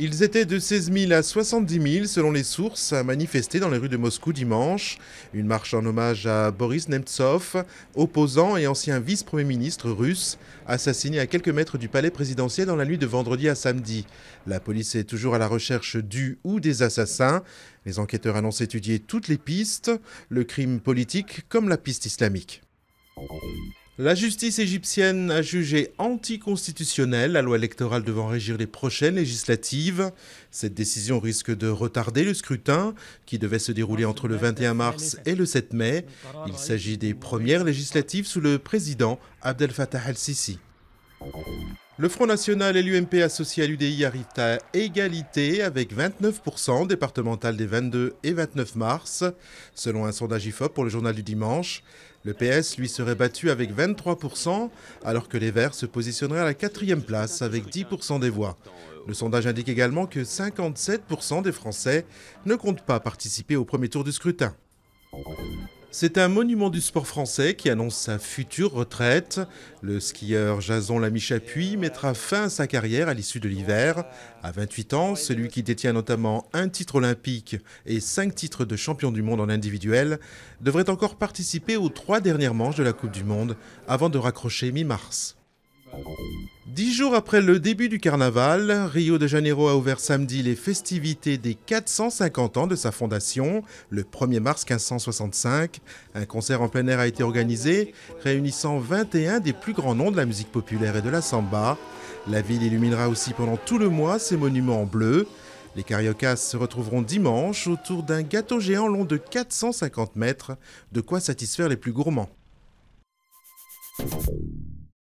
Ils étaient de 16 000 à 70 000 selon les sources à manifester dans les rues de Moscou dimanche. Une marche en hommage à Boris Nemtsov, opposant et ancien vice-premier ministre russe, assassiné à quelques mètres du palais présidentiel dans la nuit de vendredi à samedi. La police est toujours à la recherche du ou des assassins. Les enquêteurs annoncent étudier toutes les pistes, le crime politique comme la piste islamique. La justice égyptienne a jugé anticonstitutionnelle la loi électorale devant régir les prochaines législatives. Cette décision risque de retarder le scrutin qui devait se dérouler entre le 21 mars et le 7 mai. Il s'agit des premières législatives sous le président Abdel Fattah el-Sisi. Le Front National et l'UMP associés à l'UDI arrivent à égalité avec 29% départemental des 22 et 29 mars, selon un sondage IFOP pour le journal du dimanche. Le PS, lui, serait battu avec 23%, alors que les Verts se positionneraient à la 4e place avec 10% des voix. Le sondage indique également que 57% des Français ne comptent pas participer au premier tour du scrutin. C'est un monument du sport français qui annonce sa future retraite. Le skieur Jason Lamy-Chapuis mettra fin à sa carrière à l'issue de l'hiver. À 28 ans, celui qui détient notamment un titre olympique et 5 titres de champion du monde en individuel devrait encore participer aux 3 dernières manches de la Coupe du Monde avant de raccrocher mi-mars. 10 jours après le début du carnaval, Rio de Janeiro a ouvert samedi les festivités des 450 ans de sa fondation, le 1er mars 1565. Un concert en plein air a été organisé, réunissant 21 des plus grands noms de la musique populaire et de la samba. La ville illuminera aussi pendant tout le mois ses monuments en bleu. Les cariocas se retrouveront dimanche autour d'un gâteau géant long de 450 mètres, de quoi satisfaire les plus gourmands.